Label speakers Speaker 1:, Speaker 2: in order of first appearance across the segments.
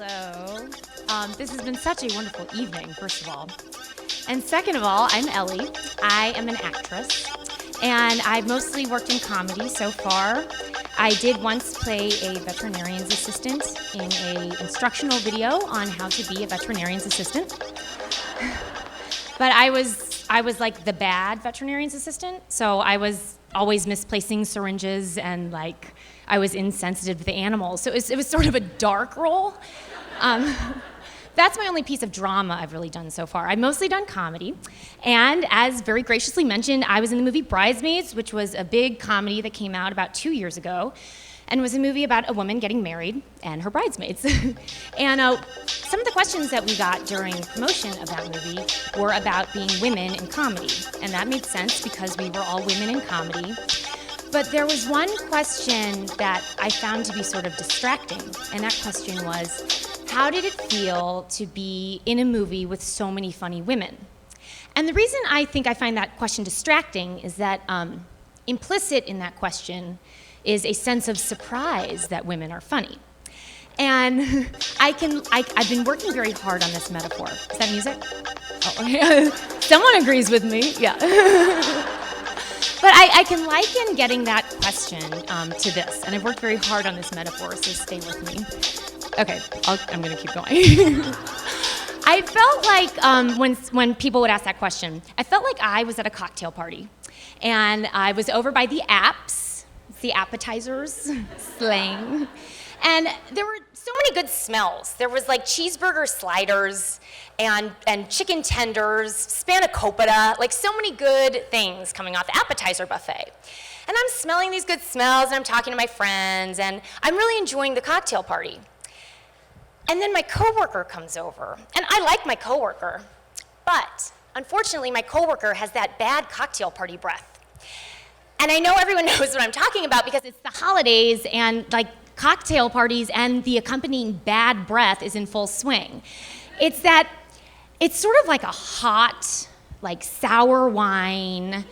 Speaker 1: Hello. This has been such a wonderful evening, first of all. And second of all, I'm Ellie. I am an actress, and I've mostly worked in comedy so far. I did once play a veterinarian's assistant in an instructional video on how to be a veterinarian's assistant. But I was like the bad veterinarian's assistant, so I was always misplacing syringes and I was insensitive to the animals. So it was sort of a dark role. That's my only piece of drama I've really done so far. I've mostly done comedy. And as very graciously mentioned, I was in the movie Bridesmaids, which was a big comedy that came out about 2 years ago, and was a movie about a woman getting married and her bridesmaids. And some of the questions that we got during promotion of that movie were about being women in comedy. And that made sense because we were all women in comedy. But there was one question that I found to be sort of distracting, and that question was, how did it feel to be in a movie with so many funny women? And the reason I think I find that question distracting is that implicit in that question is a sense of surprise that women are funny. And I've been working very hard on this metaphor. Is that music? Oh, okay. Someone agrees with me, yeah. But I can liken getting that question to this, and I've worked very hard on this metaphor, so stay with me. Okay, I'm gonna keep going. I felt like when people would ask that question, I felt like I was at a cocktail party, and I was over by the apps, the appetizers, slang, and there were so many good smells. There was like cheeseburger sliders and chicken tenders, spanakopita, like so many good things coming off the appetizer buffet. And I'm smelling these good smells, and I'm talking to my friends, and I'm really enjoying the cocktail party. And then my coworker comes over, and I like my coworker, but unfortunately my coworker has that bad cocktail party breath. And I know everyone knows what I'm talking about because it's the holidays and like cocktail parties, and the accompanying bad breath is in full swing. It's sort of like a hot, like sour wine.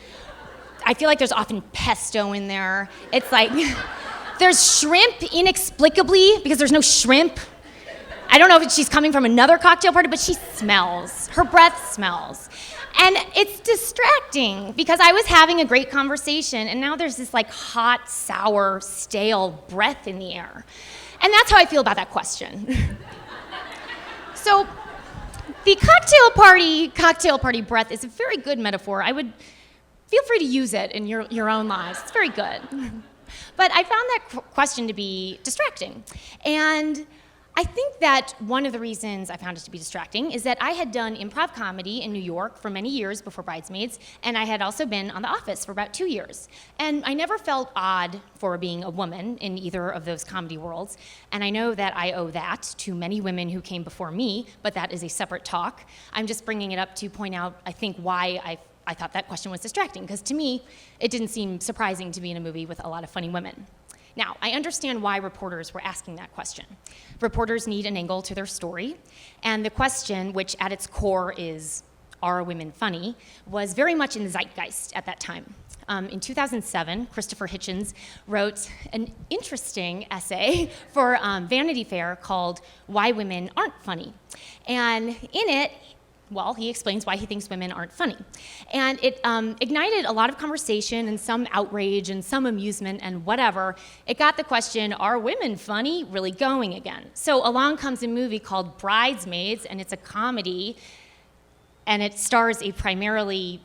Speaker 1: I feel like there's often pesto in there. It's like, there's shrimp inexplicably because there's no shrimp. I don't know if she's coming from another cocktail party, but she smells. Her breath smells. And it's distracting because I was having a great conversation, and now there's this like hot, sour, stale breath in the air. And that's how I feel about that question. So the cocktail party breath is a very good metaphor. I would feel free to use it in your own lives. It's very good. But I found that question to be distracting. And I think that one of the reasons I found it to be distracting is that I had done improv comedy in New York for many years before Bridesmaids, and I had also been on The Office for about 2 years. And I never felt odd for being a woman in either of those comedy worlds, and I know that I owe that to many women who came before me, but that is a separate talk. I'm just bringing it up to point out, I think, why I thought that question was distracting, because to me, it didn't seem surprising to be in a movie with a lot of funny women. Now, I understand why reporters were asking that question. Reporters need an angle to their story, and the question, which at its core is, are women funny, was very much in the zeitgeist at that time. In 2007, Christopher Hitchens wrote an interesting essay for Vanity Fair called Why Women Aren't Funny. And in it, well, he explains why he thinks women aren't funny. And it ignited a lot of conversation and some outrage and some amusement and whatever. It got the question, are women funny, really going again? So along comes a movie called Bridesmaids, and it's a comedy, and it stars a primarily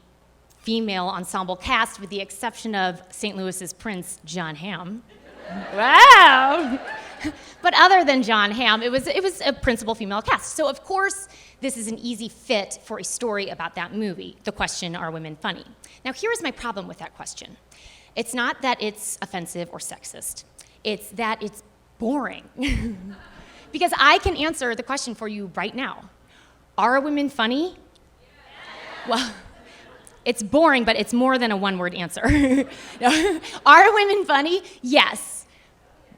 Speaker 1: female ensemble cast with the exception of St. Louis's Prince, John Hamm. Wow! But other than John Hamm, it was a principal female cast. So of course, this is an easy fit for a story about that movie, the question, are women funny? Now here is my problem with that question. It's not that it's offensive or sexist. It's that it's boring. Because I can answer the question for you right now. Are women funny? Well, it's boring, but it's more than a one-word answer. Are women funny? Yes.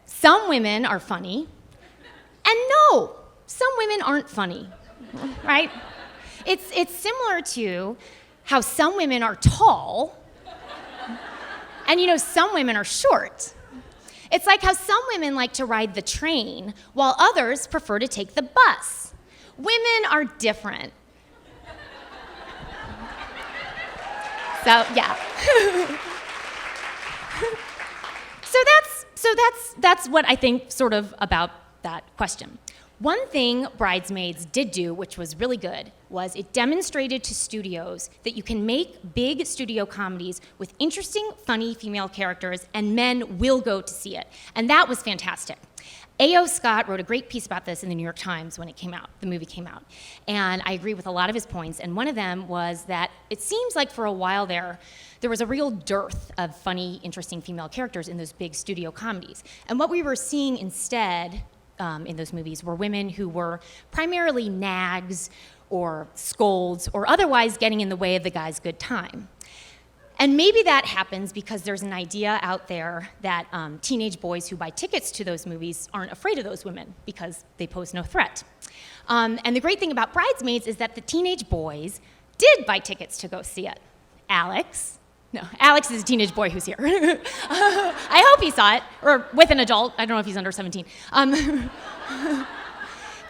Speaker 1: Some women are funny. And no, some women aren't funny. Right? It's similar to how some women are tall and some women are short. It's like how some women like to ride the train, while others prefer to take the bus. Women are different. So, yeah. So that's what I think sort of about that question. One thing Bridesmaids did do, which was really good, was it demonstrated to studios that you can make big studio comedies with interesting, funny female characters, and men will go to see it. And that was fantastic. A.O. Scott wrote a great piece about this in the New York Times when the movie came out. And I agree with a lot of his points. And one of them was that it seems like for a while there was a real dearth of funny, interesting female characters in those big studio comedies. And what we were seeing instead in those movies were women who were primarily nags or scolds or otherwise getting in the way of the guy's good time. And maybe that happens because there's an idea out there that teenage boys who buy tickets to those movies aren't afraid of those women because they pose no threat. And the great thing about Bridesmaids is that the teenage boys did buy tickets to go see it. Alex is a teenage boy who's here. I hope he saw it, or with an adult. I don't know if he's under 17.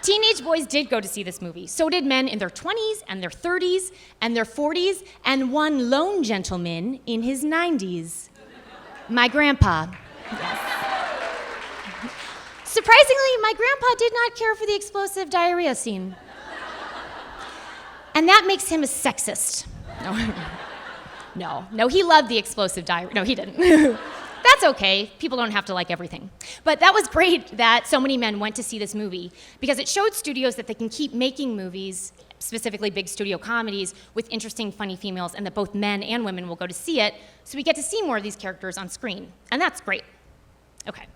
Speaker 1: Teenage boys did go to see this movie. So did men in their 20s and their 30s and their 40s, and one lone gentleman in his 90s. My grandpa. Yes. Surprisingly, my grandpa did not care for the explosive diarrhea scene. And that makes him a sexist. No, he loved the explosive diarrhea. No, he didn't. That's okay. People don't have to like everything. But that was great that so many men went to see this movie because it showed studios that they can keep making movies, specifically big studio comedies, with interesting, funny females, and that both men and women will go to see it, so we get to see more of these characters on screen. And that's great. Okay.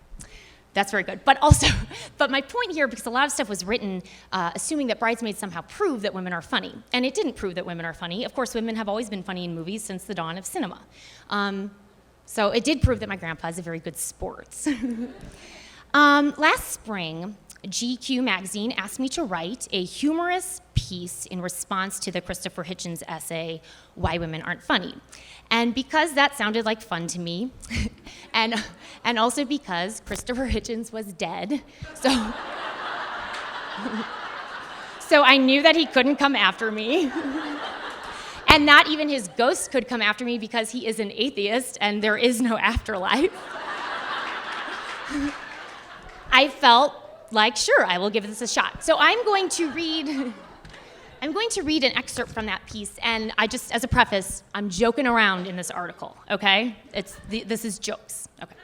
Speaker 1: That's very good. But my point here, because a lot of stuff was written assuming that Bridesmaids somehow proved that women are funny. And it didn't prove that women are funny. Of course, women have always been funny in movies since the dawn of cinema. So it did prove that my grandpa is a very good sport. Last spring, GQ magazine asked me to write a humorous piece in response to the Christopher Hitchens essay, Why Women Aren't Funny. And because that sounded like fun to me, and also because Christopher Hitchens was dead, so I knew that he couldn't come after me. And not even his ghost could come after me because he is an atheist and there is no afterlife. I felt like, sure, I will give this a shot. So I'm going to read an excerpt from that piece, and as a preface, I'm joking around in this article, okay? This is jokes, okay?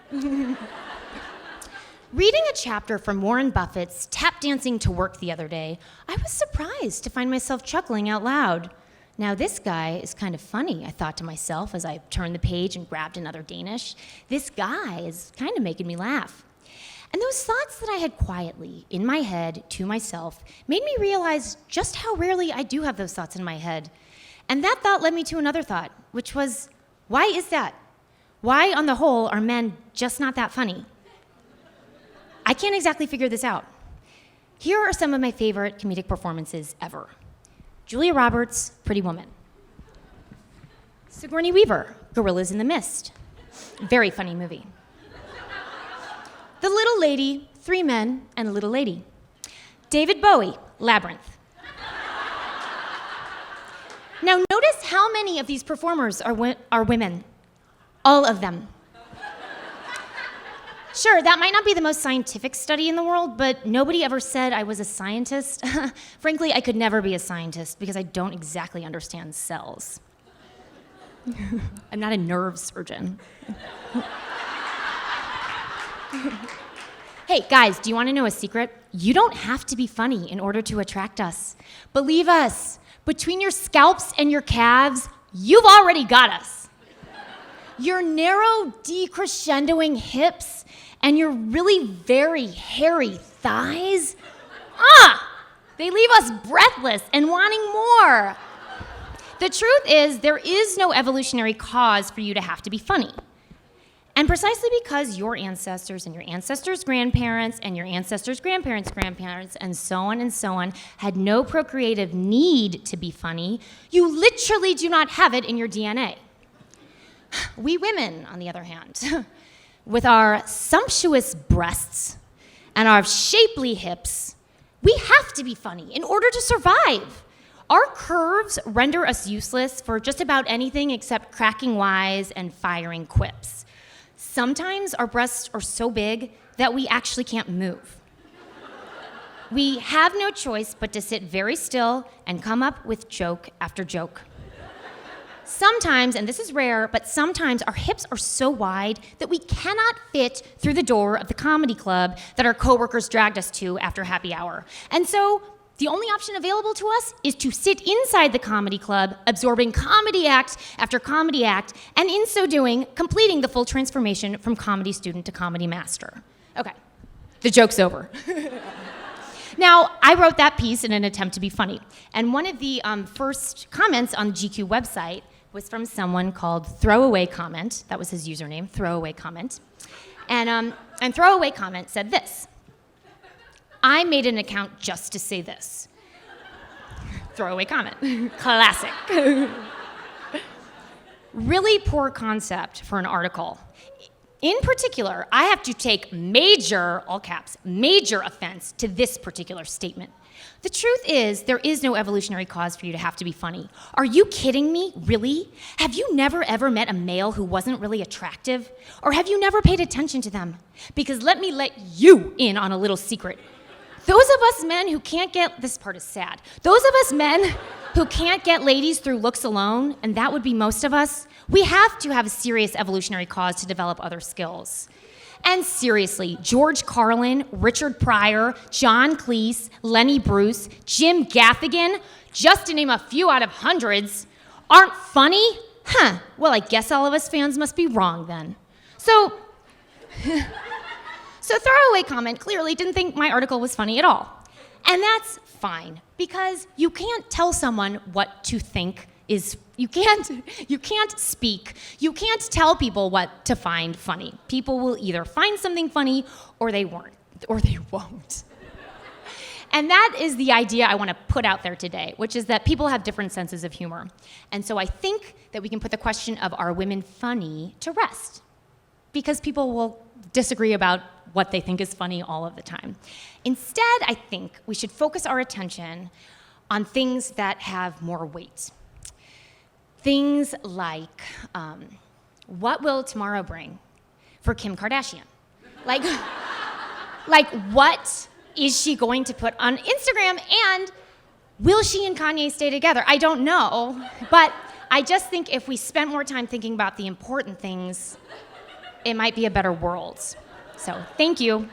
Speaker 1: Reading a chapter from Warren Buffett's Tap Dancing to Work the other day, I was surprised to find myself chuckling out loud. Now, this guy is kind of funny, I thought to myself as I turned the page and grabbed another Danish. This guy is kind of making me laugh. And those thoughts that I had quietly in my head to myself made me realize just how rarely I do have those thoughts in my head. And that thought led me to another thought, which was, why is that? Why, on the whole, are men just not that funny? I can't exactly figure this out. Here are some of my favorite comedic performances ever. Julia Roberts, Pretty Woman. Sigourney Weaver, Gorillas in the Mist. Very funny movie. The Little Lady, Three Men and a Little Lady. David Bowie, Labyrinth. Now notice how many of these performers are women. All of them. Sure, that might not be the most scientific study in the world, but nobody ever said I was a scientist. Frankly, I could never be a scientist because I don't exactly understand cells. I'm not a nerve surgeon. Hey, guys, do you want to know a secret? You don't have to be funny in order to attract us. Believe us, between your scalps and your calves, you've already got us. Your narrow, decrescendoing hips and your really very hairy thighs, they leave us breathless and wanting more. The truth is, there is no evolutionary cause for you to have to be funny. And precisely because your ancestors and your ancestors' grandparents and your ancestors' grandparents' grandparents and so on had no procreative need to be funny, you literally do not have it in your DNA. We women, on the other hand, With our sumptuous breasts and our shapely hips, we have to be funny in order to survive. Our curves render us useless for just about anything except cracking wise and firing quips. Sometimes our breasts are so big that we actually can't move. We have no choice but to sit very still and come up with joke after joke. Sometimes, and this is rare, but sometimes our hips are so wide that we cannot fit through the door of the comedy club that our coworkers dragged us to after happy hour. And so the only option available to us is to sit inside the comedy club, absorbing comedy act after comedy act, and in so doing, completing the full transformation from comedy student to comedy master. Okay, the joke's over. Now, I wrote that piece in an attempt to be funny, and one of the first comments on the GQ website was from someone called Throwaway Comment. That was his username, Throwaway Comment. And Throwaway Comment said this: I made an account just to say this. Throwaway comment. Classic. Really poor concept for an article. In particular, I have to take major, all caps, major offense to this particular statement. The truth is, there is no evolutionary cause for you to have to be funny. Are you kidding me? Really? Have you never ever met a male who wasn't really attractive? Or have you never paid attention to them? Because let me let you in on a little secret. Those of us men who can't get, this part is sad, those of us men who can't get ladies through looks alone, and that would be most of us, we have to have a serious evolutionary cause to develop other skills. And seriously, George Carlin, Richard Pryor, John Cleese, Lenny Bruce, Jim Gaffigan, just to name a few out of hundreds, aren't funny? Huh, well, I guess all of us fans must be wrong then. So Throwaway Comment clearly didn't think my article was funny at all. And that's fine, because you can't tell someone what to think is, you can't speak, you can't tell people what to find funny. People will either find something funny or they won't. And that is the idea I want to put out there today, which is that people have different senses of humor. And so I think that we can put the question of are women funny to rest, because people will disagree about what they think is funny all of the time. Instead, I think we should focus our attention on things that have more weight. Things like, what will tomorrow bring for Kim Kardashian? Like what is she going to put on Instagram, and will she and Kanye stay together? I don't know, but I just think if we spent more time thinking about the important things, it might be a better world. So, thank you.